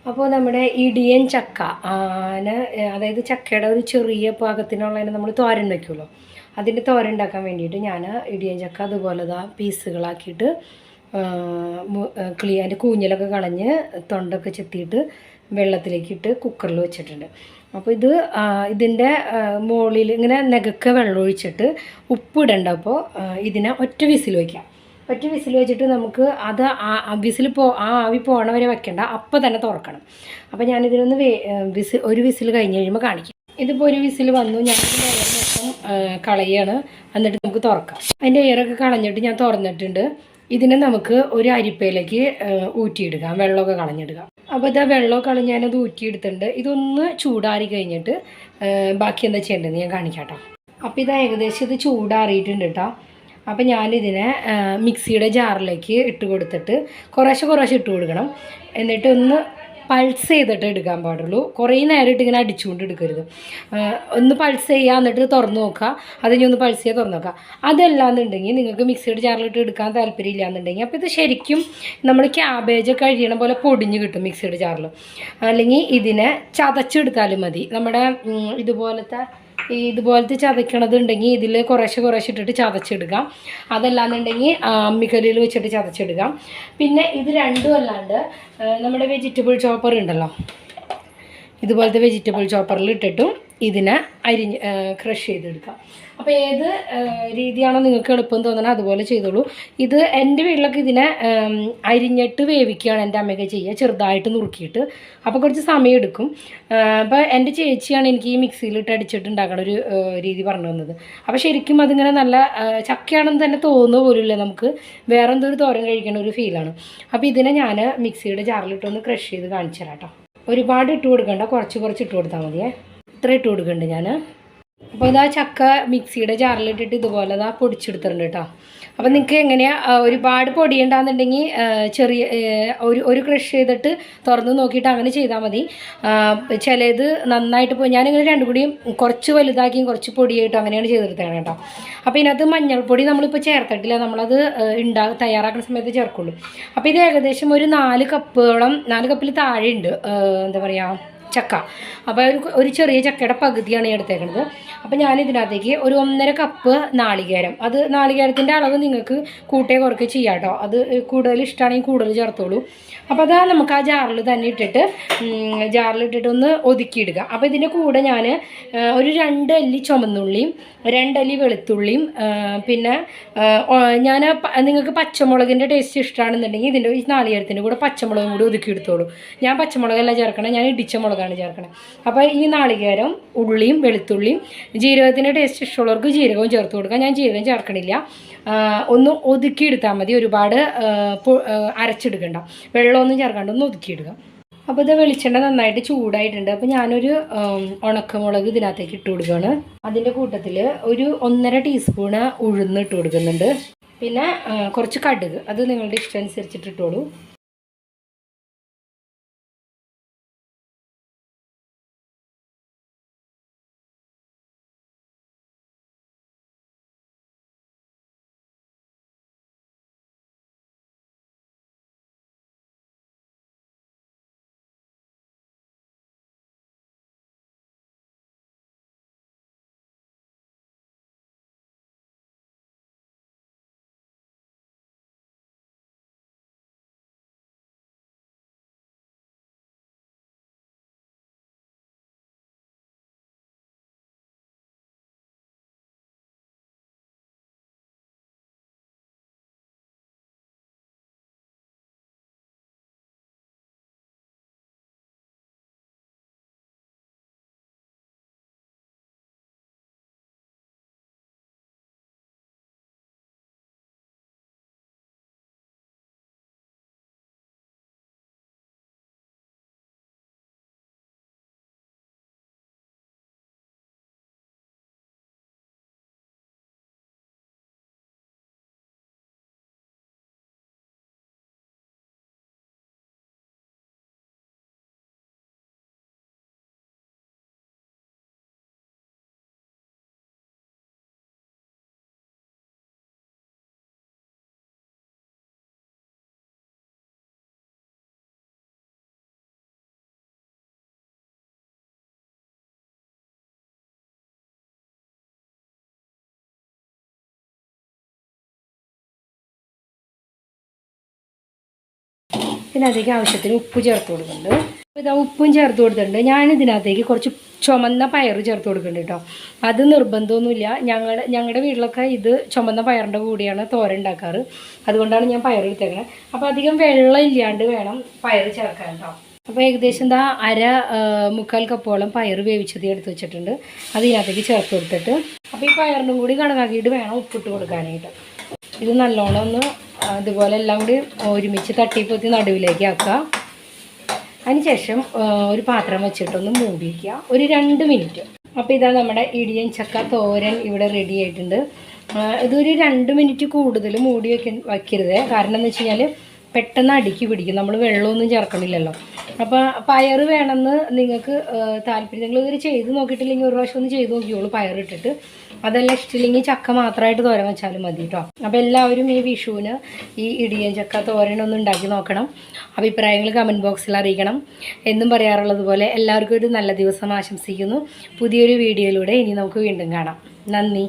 അപ്പോൾ നമ്മുടെ ഇടിയൻ ചക്ക അതായത് ചക്കയുടെ ഒരു ചെറിയ പാകത്തിനുള്ളതിന് നമ്മൾ തോരൻ വയ്ക്കുമല്ലോ, അതിൻ്റെ തോരൻ ഉണ്ടാക്കാൻ വേണ്ടിയിട്ട് ഞാൻ ഇടിയൻ ചക്ക അതുപോലെ പീസുകളാക്കിയിട്ട് അതിൻ്റെ കൂഞ്ഞലൊക്കെ കളഞ്ഞ് തൊണ്ടൊക്കെ ചെത്തിയിട്ട് വെള്ളത്തിലേക്കിട്ട് കുക്കറിൽ വെച്ചിട്ടുണ്ട്. അപ്പോൾ ഇതിൻ്റെ മുകളിൽ ഇങ്ങനെ നെകക്കെ വെള്ളം ഒഴിച്ചിട്ട് ഉപ്പിടണ്ട. അപ്പോൾ ഇതിനെ ഒറ്റ വിസിൽ വയ്ക്കാം. ഒറ്റ വിസിൽ വെച്ചിട്ട് നമുക്ക് അത് ആവി പോകണ വരെ വെക്കണ്ട, അപ്പം തന്നെ തുറക്കണം. അപ്പോൾ ഞാനിതിനൊന്ന് ഒരു വിസിൽ കഴിഞ്ഞ് കഴിയുമ്പോൾ കാണിക്കാം. ഇതിപ്പോൾ ഒരു വിസിൽ വന്നു, ഞാനിതിൻ്റെ എയർ മൊത്തം കളയാണ്. എന്നിട്ട് നമുക്ക് തുറക്കാം. അതിൻ്റെ എയറൊക്കെ കളഞ്ഞിട്ട് ഞാൻ തുറന്നിട്ടുണ്ട്. ഇതിനെ നമുക്ക് ഒരു അരിപ്പയിലേക്ക് ഊറ്റിയിടുക, വെള്ളമൊക്കെ കളഞ്ഞിടുക. അപ്പോൾ വെള്ളമൊക്കെ കളഞ്ഞ് ഞാനത് ഊറ്റിയെടുത്തിട്ടുണ്ട്. ഇതൊന്ന് ചൂടാറി കഴിഞ്ഞിട്ട് ബാക്കി എന്താ ചെയ്യേണ്ടതെന്ന് ഞാൻ കാണിക്കാം കേട്ടോ. അപ്പോൾ ഏകദേശം ഇത് ചൂടാറിയിട്ടുണ്ട് കേട്ടോ. അപ്പോൾ ഞാനിതിനെ മിക്സിയുടെ ജാറിലേക്ക് ഇട്ട് കൊടുത്തിട്ട് കുറേശ്ശെ ഇട്ട് കൊടുക്കണം. എന്നിട്ട് ഒന്ന് പൾസ് ചെയ്തിട്ട് എടുക്കാൻ പാടുള്ളൂ. കുറേ നേരമായിട്ട് ഇങ്ങനെ അടിച്ചുകൊണ്ട് എടുക്കരുത്. ഒന്ന് പൾസ് ചെയ്യുക, എന്നിട്ട് തുറന്ന് നോക്കുക. അതിനി ഒന്ന് പൾസ് ചെയ്യുക, തുറന്ന് നോക്കുക. അതല്ലാന്നുണ്ടെങ്കിൽ നിങ്ങൾക്ക് മിക്സിയുടെ ജാറിലിട്ട് എടുക്കാൻ താല്പര്യമില്ല എന്നുണ്ടെങ്കിൽ അപ്പോൾ ഇത് ശരിക്കും നമ്മൾ ക്യാബേജൊക്കെ കഴിയണ പോലെ പൊടിഞ്ഞ് കിട്ടും മിക്സിയുടെ ജാറിൽ. അല്ലെങ്കിൽ ഇതിനെ ചതച്ചെടുത്താലും മതി. നമ്മുടെ ഇതുപോലത്തെ ചതയ്ക്കണതുണ്ടെങ്കിൽ ഇതിൽ കുറേശ്ശെ ഇട്ടിട്ട് ചതച്ചെടുക്കാം. അതല്ലാന്നുണ്ടെങ്കിൽ അമ്മിക്കല്ലിൽ വെച്ചിട്ട് ചതച്ചെടുക്കാം. പിന്നെ ഇത് രണ്ടും അല്ലാണ്ട് നമ്മുടെ വെജിറ്റബിൾ ചോപ്പർ ഉണ്ടല്ലോ, ഇതുപോലത്തെ വെജിറ്റബിൾ ചോപ്പറിൽ ഇട്ടിട്ടും ഇതിനെ ക്രഷ് ചെയ്തെടുക്കാം. അപ്പോൾ ഏത് രീതിയാണോ നിങ്ങൾക്ക് എളുപ്പം തോന്നണം അതുപോലെ ചെയ്തോളൂ. എൻ്റെ വീട്ടിലൊക്കെ ഇതിനെ അരിഞ്ഞിട്ട് വേവിക്കുകയാണ് എൻ്റെ അമ്മയൊക്കെ ചെയ്യുക, ചെറുതായിട്ട് നുറുക്കിയിട്ട്. അപ്പോൾ കുറച്ച് സമയം എടുക്കും. അപ്പോൾ എൻ്റെ ചേച്ചിയാണ് എനിക്ക് ഈ മിക്സിയിലിട്ട് അടിച്ചിട്ട് ഉണ്ടാക്കണ ഒരു രീതി പറഞ്ഞു തന്നത്. അപ്പോൾ ശരിക്കും അതിങ്ങനെ നല്ല ചക്കയാണെന്ന് തന്നെ തോന്നുക പോലുമില്ല, നമുക്ക് വേറെ എന്തൊരു തോരൻ കഴിക്കണ ഒരു ഫീലാണ്. അപ്പോൾ ഇതിനെ ഞാൻ മിക്സിയുടെ ജാറിലിട്ടൊന്ന് ക്രഷ് ചെയ്ത് കാണിച്ചു തരാം കേട്ടോ. ഒരുപാട് ഇട്ട് കൊടുക്കണ്ട, കുറച്ച് ഇട്ട് കൊടുത്താൽ മതിയേ. ഇത്ര ഇട്ട് കൊടുക്കുന്നുണ്ട് ഞാൻ. അപ്പോൾ ചക്ക മിക്സിയുടെ ജാറിലിട്ടിട്ട് ഇതുപോലെ പൊടിച്ചെടുത്തിട്ടുണ്ട് കേട്ടോ. അപ്പോൾ നിങ്ങൾക്ക് എങ്ങനെയാണ് ഒരുപാട് പൊടിയുണ്ടാകുന്നുണ്ടെങ്കിൽ ചെറിയ ഒരു ക്രഷ് ചെയ്തിട്ട് തുറന്ന് നോക്കിയിട്ട് അങ്ങനെ ചെയ്താൽ മതി. ചിലത് നന്നായിട്ട് ഞാനിങ്ങനെ രണ്ടും കൂടിയും കുറച്ച് വലുതാക്കിയും കുറച്ച് പൊടിയായിട്ടും അങ്ങനെയാണ് ചെയ്തെടുത്തതാണ് കേട്ടോ. അപ്പോൾ ഇതിനകത്ത് മഞ്ഞൾപ്പൊടി നമ്മളിപ്പോൾ ചേർത്തിട്ടില്ല, നമ്മളത് തയ്യാറാക്കുന്ന സമയത്ത് ചേർക്കുള്ളൂ. അപ്പോൾ ഇത് ഏകദേശം ഒരു 4 കപ്പിൽ താഴെ ഉണ്ട് എന്താ പറയുക ചക്ക. അപ്പോൾ ഒരു ചെറിയ ചക്കയുടെ പകുതിയാണ് എടുത്തേക്കുന്നത്. അപ്പോൾ ഞാനിതിനകത്തേക്ക് ഒരു 1.5 കപ്പ് നാളികേരം, അത് നാളികേരത്തിൻ്റെ അളവ് നിങ്ങൾക്ക് കൂട്ടേ കുറയ്ക്കുക ചെയ്യാം കേട്ടോ. അത് കൂടുതൽ ഇഷ്ടമാണെങ്കിൽ കൂടുതൽ ചേർത്തോളൂ. അപ്പോൾ നമുക്ക് ആ ജാറിൽ തന്നെ ജാറിലിട്ടിട്ട് ഒന്ന് ഒതുക്കിയിടുക. അപ്പോൾ ഇതിൻ്റെ കൂടെ ഞാൻ ഒരു 2 അല്ലി ചുമന്നുള്ളിയും 2 അല്ലി വെളുത്തുള്ളിയും പിന്നെ നിങ്ങൾക്ക് പച്ചമുളകിൻ്റെ ടേസ്റ്റ് ഇഷ്ടമാണെന്നുണ്ടെങ്കിൽ ഈ നാളികേരത്തിൻ്റെ കൂടെ പച്ചമുളകും കൂടി ഒതുക്കിയെടുത്തോളൂ. ഞാൻ പച്ചമുളകല്ല ചേർക്കണം, ഞാൻ ഇടിച്ച മുളകാണ് ചേർക്കണം. അപ്പോൾ ഈ നാളികേരം, ഉള്ളിയും വെളുത്തുള്ളിയും, ജീരകത്തിൻ്റെ ടേസ്റ്റ് ഇഷ്ടമുള്ളവർക്ക് ജീരകവും ചേർത്ത് കൊടുക്കാം. ഞാൻ ജീരകം ചേർക്കണില്ല. ഒന്ന് ഒതുക്കിയെടുത്താൽ മതി, ഒരുപാട് അരച്ചെടുക്കണ്ട, വെള്ളമൊന്നും ചേർക്കാണ്ട് ഒന്ന് ഒതുക്കിയിടുക. അപ്പോൾ വെളിച്ചെണ്ണ നന്നായിട്ട് ചൂടായിട്ടുണ്ട്. അപ്പോൾ ഞാനൊരു ഉണക്കമുളക് ഇതിനകത്തേക്ക് ഇട്ട് കൊടുക്കുകയാണ്. അതിൻ്റെ കൂട്ടത്തിൽ ഒരു 1.5 ടീസ്പൂണ് ഉഴുന്ന് ഇട്ട് കൊടുക്കുന്നുണ്ട്. പിന്നെ കുറച്ച് കടുക്, അത് നിങ്ങളുടെ ഇഷ്ടം അനുസരിച്ചിട്ട് ഇട്ടോളൂ. ഇതിനകത്തേക്ക് ആവശ്യത്തിന് ഉപ്പ് ചേർത്ത് കൊടുക്കുന്നുണ്ട്. ഇതാ ഉപ്പും ചേർത്ത് കൊടുത്തിട്ടുണ്ട്. ഞാനിതിനകത്തേക്ക് കുറച്ച് ചുമന്ന പയർ ചേർത്ത് കൊടുക്കുന്നുണ്ട് കേട്ടോ. അത് നിർബന്ധമൊന്നുമില്ല. ഞങ്ങളുടെ വീട്ടിലൊക്കെ ഇത് ചുമന്ന പയറിൻ്റെ കൂടിയാണ് തോരൻ ഉണ്ടാക്കാറ്. അതുകൊണ്ടാണ് ഞാൻ പയർ എടുത്തേക്കണത്. അപ്പോൾ അധികം വെള്ളം ഇല്ലാണ്ട് വേണം പയർ ചേർക്കാൻ കേട്ടോ. അപ്പോൾ ഏകദേശം എന്താ മുക്കാൽ കപ്പോളം പയർ വേവിച്ചത് എടുത്ത് വെച്ചിട്ടുണ്ട്. അത് ഇതിനകത്തേക്ക് ചേർത്ത് കൊടുത്തിട്ട് അപ്പോൾ ഈ പയറിനും കൂടി കണക്കാക്കിയിട്ട് വേണം ഉപ്പിട്ട് കൊടുക്കാനായിട്ട്. ഇത് നല്ലോണം ഒന്ന് ഇതുപോലെ എല്ലാം കൂടി ഒരുമിച്ച് തട്ടിപ്പൊത്തി നടുവിലേക്ക് ആക്കുക. അതിനുശേഷം ഒരു പാത്രം വെച്ചിട്ടൊന്ന് മൂടി വയ്ക്കുക ഒരു 2 മിനിറ്റ്. അപ്പോൾ ഇതാ നമ്മുടെ ഇടിയൻ ചക്ക തോരൻ ഇവിടെ റെഡി ആയിട്ടുണ്ട്. ഇതൊരു 2 മിനിറ്റ് കൂടുതൽ മൂടി വയ്ക്കരുത്. കാരണം എന്ന് വെച്ച് കഴിഞ്ഞാൽ പെട്ടെന്ന് അടുക്കി പിടിക്കും. നമ്മൾ വെള്ളമൊന്നും ചേർക്കണില്ലല്ലോ. അപ്പോൾ പയർ വേണമെന്ന് നിങ്ങൾക്ക് താല്പര്യം, നിങ്ങൾ ഇതൊരു ചെയ്ത് നോക്കിയിട്ടില്ലെങ്കിൽ ഒരു പ്രാവശ്യം ഒന്ന് ചെയ്ത് നോക്കിയോളൂ പയറിട്ടിട്ട്. അതെല്ലാം ഇഷ്ടമില്ലെങ്കിൽ ചക്ക മാത്രമായിട്ട് തോരൻ വെച്ചാലും മതി കേട്ടോ. അപ്പോൾ എല്ലാവരും ഈ വിഷുവിന് ഈ ഇടിയൻ ചക്ക തോരനൊന്ന് ഉണ്ടാക്കി നോക്കണം. അഭിപ്രായങ്ങൾ കമൻറ്റ് ബോക്സിൽ അറിയിക്കണം. എന്നും പറയാറുള്ളത് പോലെ എല്ലാവർക്കും ഒരു നല്ല ദിവസം ആശംസിക്കുന്നു. പുതിയൊരു വീഡിയോയിലൂടെ ഇനി നമുക്ക് വീണ്ടും കാണാം. നന്ദി.